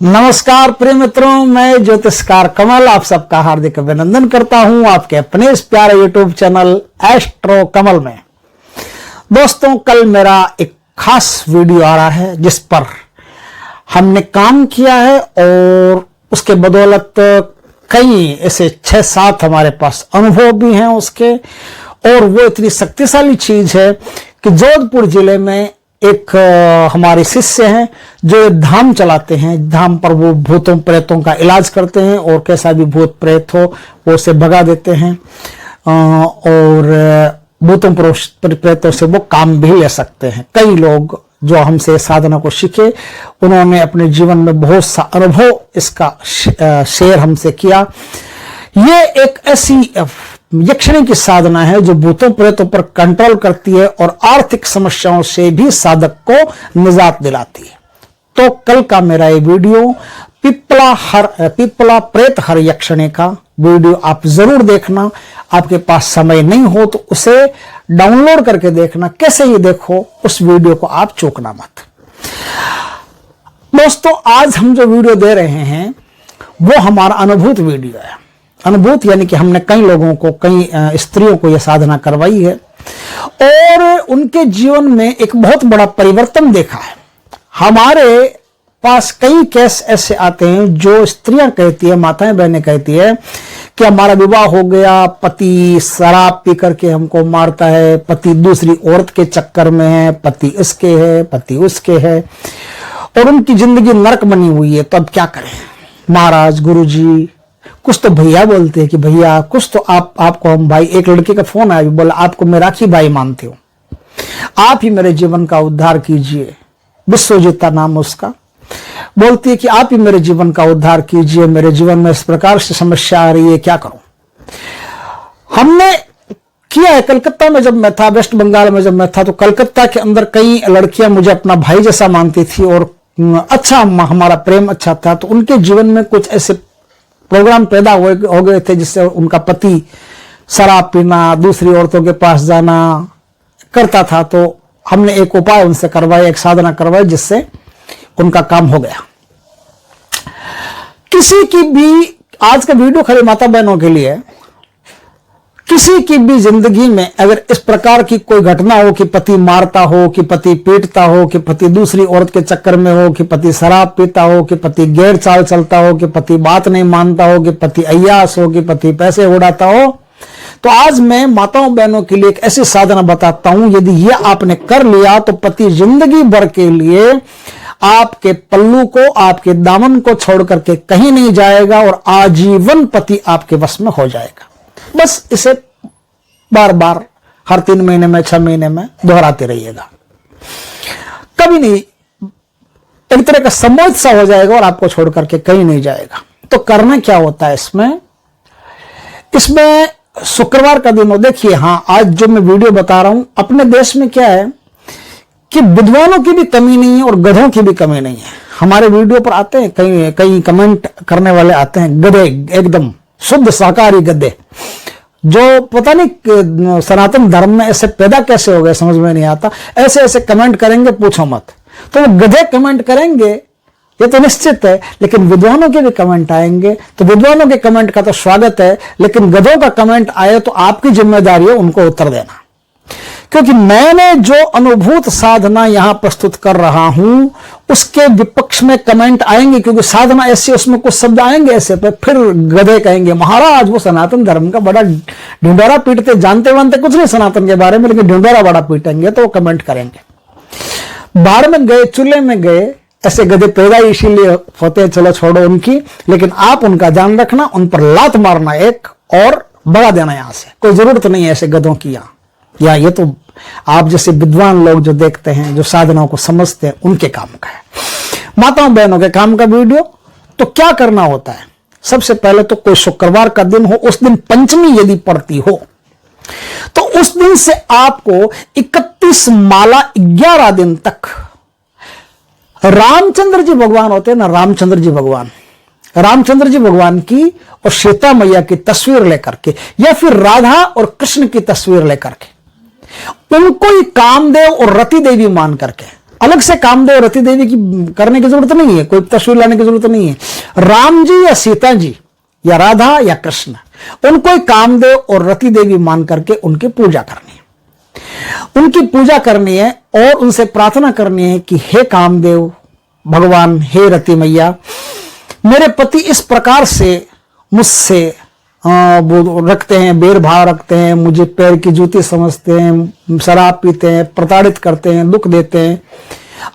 नमस्कार प्रिय मित्रों, मैं ज्योतिषकार कमल आप सबका हार्दिक अभिनंदन करता हूं आपके अपने इस प्यारे यूट्यूब चैनल एस्ट्रो कमल में। दोस्तों, कल मेरा एक खास वीडियो आ रहा है जिस पर हमने काम किया है और उसके बदौलत कई ऐसे 6-7 हमारे पास अनुभव भी हैं उसके। और वो इतनी शक्तिशाली चीज है कि जोधपुर जिले में एक हमारे शिष्य हैं जो धाम चलाते हैं। धाम पर वो भूतों प्रेतों का इलाज करते हैं और कैसा भी भूत प्रेत हो वो उसे भगा देते हैं और भूतों प्रेतों से वो काम भी ले सकते हैं। कई लोग जो हमसे साधना को सीखे उन्होंने अपने जीवन में बहुत सा अनुभव इसका शेयर हमसे किया। ये एक ऐसी यक्षिणी की साधना है जो भूतों प्रेतों पर कंट्रोल करती है और आर्थिक समस्याओं से भी साधक को निजात दिलाती है। तो कल का मेरा ये वीडियो पिपला प्रेत हर यक्षिणी का वीडियो आप जरूर देखना। आपके पास समय नहीं हो तो उसे डाउनलोड करके देखना। कैसे ही देखो, उस वीडियो को आप चूकना मत। दोस्तों, आज हम जो वीडियो दे रहे हैं वो हमारा अनुभूत वीडियो है। अनुभूत यानी कि हमने कई लोगों को, कई स्त्रियों को यह साधना करवाई है और उनके जीवन में एक बहुत बड़ा परिवर्तन देखा है। हमारे पास कई केस ऐसे आते हैं जो स्त्रियां कहती है, माताएं बहनें कहती है कि हमारा विवाह हो गया, पति शराब पी करके हमको मारता है, पति दूसरी औरत के चक्कर में है, पति इसके है, पति उसके है और उनकी जिंदगी नरक बनी हुई है। तो अब क्या करें महाराज, गुरुजी? कुछ तो भैया बोलते हैं कि भैया कुछ तो आपको हम भाई। एक लड़के का फोन आया, बोला आपको मैं राखी भाई मानती हूं, आप ही मेरे जीवन का उद्धार कीजिए। विश्वजीता नाम उसका। बोलती है कि आप ही मेरे जीवन का उद्धार कीजिए, मेरे जीवन में इस प्रकार से समस्या आ रही है, क्या करूं? हमने किया है। कलकत्ता में जब मैं था, वेस्ट बंगाल में जब मैं था, तो कलकत्ता के अंदर कई लड़कियां मुझे अपना भाई जैसा मानती थी और अच्छा हमारा प्रेम अच्छा था। तो उनके जीवन में कुछ ऐसे प्रोग्राम पैदा हो गए थे जिससे उनका पति शराब पीना, दूसरी औरतों के पास जाना करता था। तो हमने एक उपाय उनसे करवाया, एक साधना करवाई जिससे उनका काम हो गया। किसी की भी, आज का वीडियो खाली माता बहनों के लिए, किसी की भी जिंदगी में अगर इस प्रकार की कोई घटना हो कि पति मारता हो, कि पति पीटता हो, कि पति दूसरी औरत के चक्कर में हो, कि पति शराब पीता हो, कि पति गैर चाल चलता हो, कि पति बात नहीं मानता हो, कि पति अय्यास हो, कि पति पैसे उड़ाता हो, तो आज मैं माताओं बहनों के लिए एक ऐसी साधना बताता हूं। यदि ये आपने कर लिया तो पति जिंदगी भर के लिए आपके पल्लू को, आपके दामन को छोड़ करके कहीं नहीं जाएगा और आजीवन पति आपके वश में हो जाएगा। बस इसे बार बार हर 3 महीने में, 6 महीने में दोहराते रहिएगा। कभी नहीं, एक तरह का सम्मोहित सा हो जाएगा और आपको छोड़ करके कहीं नहीं जाएगा। तो करना क्या होता है इसमें शुक्रवार का दिन हो। देखिए, हाँ, आज जो मैं वीडियो बता रहा हूं, अपने देश में क्या है कि विद्वानों की भी कमी नहीं है और गधों की भी कमी नहीं है। हमारे वीडियो पर आते हैं कई कमेंट करने वाले आते हैं, गधे, एकदम शुद्ध शाकाहारी गधे, जो पता नहीं सनातन धर्म में ऐसे पैदा कैसे हो गए, समझ में नहीं आता। ऐसे ऐसे कमेंट करेंगे, पूछो मत। तो वो गधे कमेंट करेंगे ये तो निश्चित है, लेकिन विद्वानों के भी कमेंट आएंगे। तो विद्वानों के कमेंट का तो स्वागत है, लेकिन गधों का कमेंट आए तो आपकी जिम्मेदारी है उनको उत्तर देना। क्योंकि मैंने जो अनुभूत साधना यहां प्रस्तुत कर रहा हूं उसके विपक्ष में कमेंट आएंगे, क्योंकि साधना ऐसी, उसमें कुछ शब्द आएंगे ऐसे पे, फिर गधे कहेंगे महाराज वो सनातन धर्म का बड़ा ढिंडोरा पीटते, जानते वानते कुछ नहीं सनातन के बारे में, लेकिन ढिंडोरा बड़ा पीटेंगे। तो वो कमेंट करेंगे। बाहर में गए, चूल्हे में गए, ऐसे गधे पैदा इसीलिए होते हैं, चलो छोड़ो उनकी, लेकिन आप उनका ध्यान रखना, उन पर लात मारना एक और भगा देना यहां से। कोई जरूरत नहीं है ऐसे गधों की या ये तो आप जैसे विद्वान लोग जो देखते हैं, जो साधनाओं को समझते हैं, उनके काम का है। माताओं बहनों के काम का वीडियो। तो क्या करना होता है? सबसे पहले तो कोई शुक्रवार का दिन हो, उस दिन पंचमी यदि पड़ती हो तो उस दिन से आपको 31 माला 11 दिन तक रामचंद्र जी भगवान होते हैं ना, रामचंद्र जी भगवान की और सीता मैया की तस्वीर लेकर के, या फिर राधा और कृष्ण की तस्वीर लेकर के, उनको ही कामदेव और रति देवी मान करके अलग से कामदेव रति देवी की करने की जरूरत नहीं है, कोई तस्वीर लाने की जरूरत नहीं है। राम जी या सीता जी या राधा या कृष्ण, उनको कामदेव और रति देवी मान करके उनकी पूजा करनी है, उनकी पूजा करनी है और उनसे प्रार्थना करनी है कि हे कामदेव भगवान, हे रति मैया, मेरे पति इस प्रकार से मुझसे वो रखते हैं, भेदभाव रखते हैं, मुझे पैर की जूती समझते हैं, शराब पीते हैं, प्रताड़ित करते हैं, दुख देते हैं।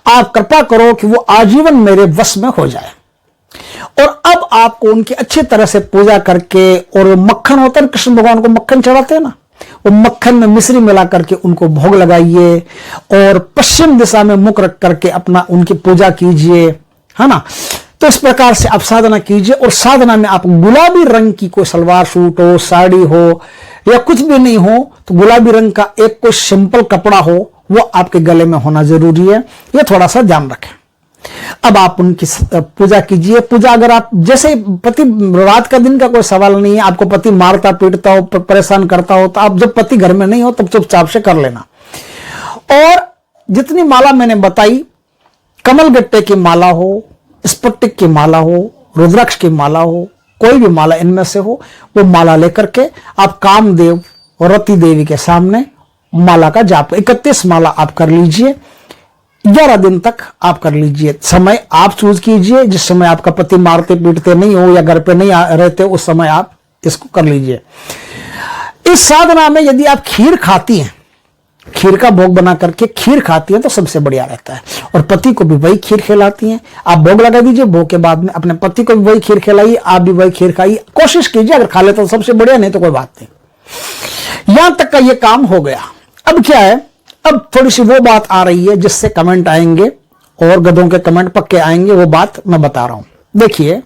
आप कृपा करो कि वो आजीवन मेरे वश में हो जाए। और अब आपको उनकी अच्छी तरह से पूजा करके, और मक्खन होता है, कृष्ण भगवान को मक्खन चढ़ाते हैं ना, वो मक्खन में मिश्री मिला करके उनको भोग लगाइए और पश्चिम दिशा में मुख रख करके अपना उनकी पूजा कीजिए, है ना। तो इस प्रकार से आप साधना कीजिए। और साधना में आप गुलाबी रंग की कोई सलवार सूट हो, साड़ी हो या कुछ भी नहीं हो तो गुलाबी रंग का एक कोई सिंपल कपड़ा हो, वो आपके गले में होना जरूरी है, ये थोड़ा सा ध्यान रखें। अब आप उनकी पूजा कीजिए। पूजा अगर आप जैसे पति, रात का दिन का कोई सवाल नहीं है, आपको पति मारता पीटता हो, परेशान करता हो, तो आप जब पति घर में नहीं हो तब चुपचाप से कर लेना। और जितनी माला मैंने बताई, कमल गट्टे की माला हो, स्फटिक की माला हो, रुद्राक्ष की माला हो, कोई भी माला इनमें से हो, वो माला लेकर के आप कामदेव और रति देवी के सामने माला का जाप 31 माला आप कर लीजिए। 11 दिन तक आप कर लीजिए। समय आप चूज कीजिए, जिस समय आपका पति मारते पीटते नहीं हो या घर पे नहीं रहते, उस समय आप इसको कर लीजिए। इस साधना में यदि आप खीर खाती हैं, खीर का भोग बना करके खीर खाती हैं तो सबसे बढ़िया रहता है। और पति को भी वही खीर खिलाती हैं, आप भोग लगा दीजिए। भोग के बाद में अपने पति को भी वही खीर खिलाइए, आप भी वही खीर खाइए। कोशिश कीजिए, अगर खा लेते तो सबसे बढ़िया, नहीं तो कोई बात नहीं। यहां तक का ये काम हो गया। अब क्या है, अब थोड़ी सी वो बात आ रही है जिससे कमेंट आएंगे और गधों के कमेंट पक्के आएंगे, वो बात मैं बता रहा हूं। देखिए,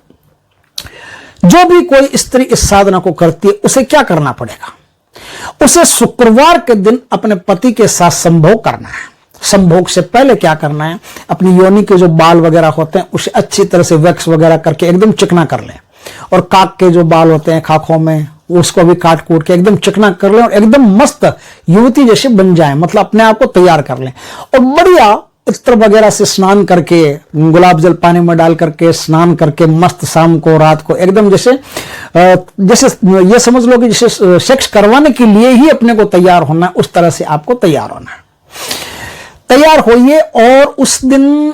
जो भी कोई स्त्री इस साधना को करती है उसे क्या करना पड़ेगा, उसे शुक्रवार के दिन अपने पति के साथ संभोग करना है। संभोग से पहले क्या करना है, अपनी योनि के जो बाल वगैरह होते हैं उसे अच्छी तरह से वैक्स वगैरह करके एकदम चिकना कर लें। और काक के जो बाल होते हैं खाखों में, उसको भी काट कूट के एकदम चिकना कर लें और एकदम मस्त युवती जैसे बन जाए, मतलब अपने आप को तैयार कर लें। और बढ़िया इत्र वगैरह से स्नान करके, गुलाब जल पानी में डाल करके स्नान करके मस्त शाम को रात को एकदम जैसे ये समझ लो कि जैसे सेक्स करवाने के लिए ही अपने को तैयार होना है, उस तरह से आपको तैयार होना है। तैयार होइए। और उस दिन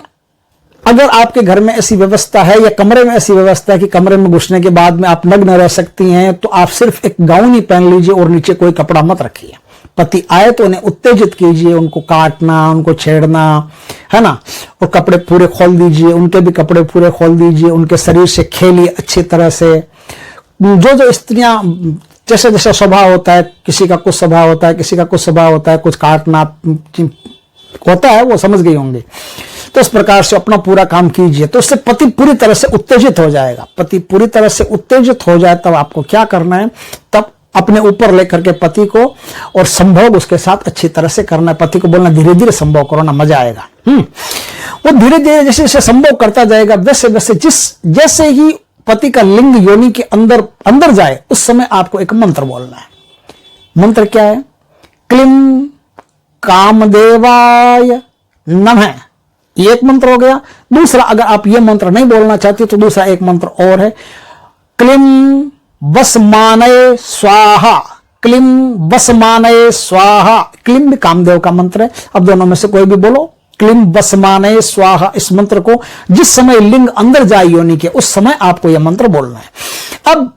अगर आपके घर में ऐसी व्यवस्था है या कमरे में ऐसी व्यवस्था है कि कमरे में घुसने के बाद में आप नग्न रह सकती हैं, तो आप सिर्फ एक गाउन ही पहन लीजिए और नीचे कोई कपड़ा मत रखिए। पति आए तो उन्हें उत्तेजित कीजिए, उनको काटना, उनको छेड़ना, है ना, और कपड़े पूरे खोल दीजिए, उनके भी कपड़े पूरे खोल दीजिए, उनके शरीर से खेलिए अच्छी तरह से। जो स्त्रियां जैसे जैसा स्वभाव होता है, किसी का कुछ स्वभाव होता है, किसी का कुछ स्वभाव होता है, कुछ काटना होता है, वो समझ गई होंगी। तो इस प्रकार से अपना पूरा काम कीजिए, तो उससे पति पूरी तरह से उत्तेजित हो जाएगा। पति पूरी तरह से उत्तेजित हो जाए तब आपको क्या करना है, तब अपने ऊपर लेकर के पति को और संभोग उसके साथ अच्छी तरह से करना है। पति को बोलना धीरे धीरे संभोग करो ना, मजा आएगा। वो धीरे धीरे जैसे जैसे संभोग करता जाएगा, वैसे वैसे जैसे ही पति का लिंग योनि के अंदर जाए, उस समय आपको एक मंत्र बोलना है। मंत्र क्या है? क्लीं कामदेवाय नमः, ये एक मंत्र हो गया। दूसरा, अगर आप ये मंत्र नहीं बोलना चाहते तो दूसरा एक मंत्र और है, क्लीं वसमानय स्वाहा। क्लीं वसमानय स्वाहा, क्लीं भी कामदेव का मंत्र है। अब दोनों में से कोई भी बोलो। क्लीं वसमानय स्वाहा, इस मंत्र को जिस समय लिंग अंदर जाए योनि के, उस समय आपको यह मंत्र बोलना है। अब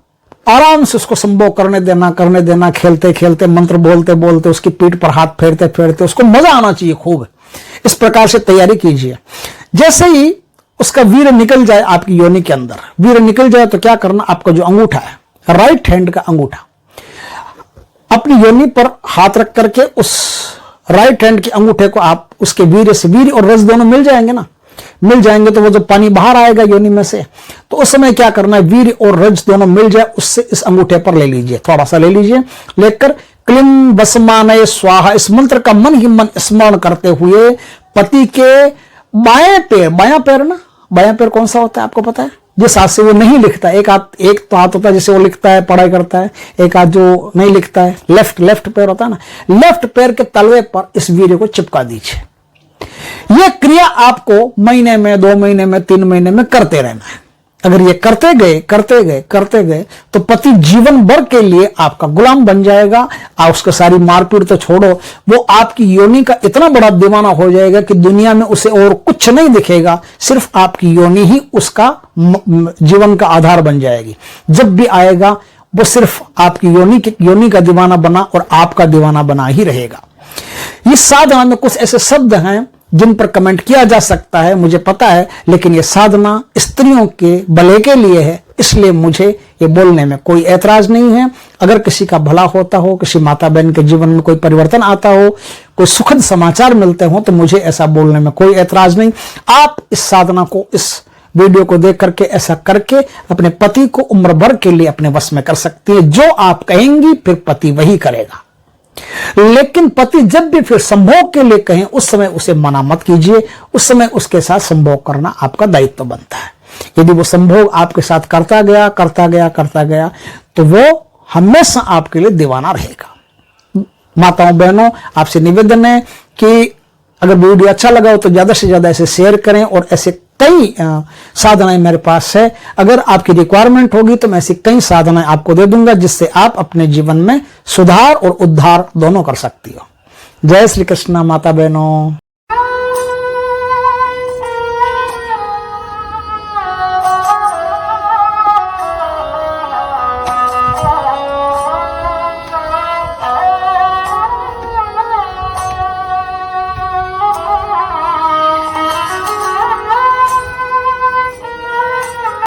आराम से उसको संभोग करने देना, खेलते खेलते, मंत्र बोलते बोलते, उसकी पीठ पर हाथ फेरते फेरते, उसको मजा आना चाहिए खूब। इस प्रकार से तैयारी कीजिए। जैसे ही उसका वीर निकल जाए आपकी योनि के अंदर, वीर निकल जाए तो क्या करना, आपका जो अंगूठा है, राइट हैंड का अंगूठा, अपनी योनि पर हाथ रख करके उस राइट हैंड के अंगूठे को आप उसके वीर से, वीर और रज दोनों मिल जाएंगे ना, मिल जाएंगे तो वो जब पानी बाहर आएगा योनि में से, तो उस समय क्या करना है, वीर और रज दोनों मिल जाए, उससे इस अंगूठे पर ले लीजिए, थोड़ा सा ले लीजिए। लेकर क्लीं वसमानय स्वाहा, इस मंत्र का मन ही मन स्मरण करते हुए पति के बायां पैर ना, बायां पैर कौन सा होता है आपको पता है? जिस हाथ से वो नहीं लिखता, एक तो हाथ होता है जिसे वो लिखता है, पढ़ाई करता है, एक हाथ जो नहीं लिखता है, लेफ्ट पैर होता है ना, लेफ्ट पैर के तलवे पर इस वीर्य को चिपका दीजिए। यह क्रिया आपको महीने में, 2 महीने में, 3 महीने में करते रहना है। अगर ये करते गए तो पति जीवन भर के लिए आपका गुलाम बन जाएगा। आप उसका सारी मारपीट तो छोड़ो, वो आपकी योनि का इतना बड़ा दीवाना हो जाएगा कि दुनिया में उसे और कुछ नहीं दिखेगा, सिर्फ आपकी योनि ही उसका जीवन का आधार बन जाएगी। जब भी आएगा वो सिर्फ आपकी योनि का दीवाना बना और आपका दीवाना बना ही रहेगा। इस साधना में कुछ ऐसे शब्द हैं जिन पर कमेंट किया जा सकता है, मुझे पता है, लेकिन यह साधना स्त्रियों के भले के लिए है, इसलिए मुझे ये बोलने में कोई ऐतराज नहीं है। अगर किसी का भला होता हो, किसी माता बहन के जीवन में कोई परिवर्तन आता हो, कोई सुखद समाचार मिलते हो, तो मुझे ऐसा बोलने में कोई ऐतराज नहीं। आप इस साधना को, इस वीडियो को देख करके, ऐसा करके अपने पति को उम्र भर के लिए अपने वश में कर सकती है। जो आप कहेंगी फिर पति वही करेगा। लेकिन पति जब भी फिर संभोग के लिए कहें, उस समय उसे मना मत कीजिए। उस समय उसके साथ संभोग करना आपका दायित्व बनता है। यदि वो संभोग आपके साथ करता गया तो वो हमेशा आपके लिए दीवाना रहेगा। माताओं बहनों, आपसे निवेदन है कि अगर वीडियो अच्छा लगा हो तो ज्यादा से ज्यादा ऐसे शेयर करें, और ऐसे कई साधनाएं मेरे पास है। अगर आपकी रिक्वायरमेंट होगी तो मैं ऐसी कई साधनाएं आपको दे दूंगा, जिससे आप अपने जीवन में सुधार और उद्धार दोनों कर सकती हो। जय श्री कृष्ण माता बहनों।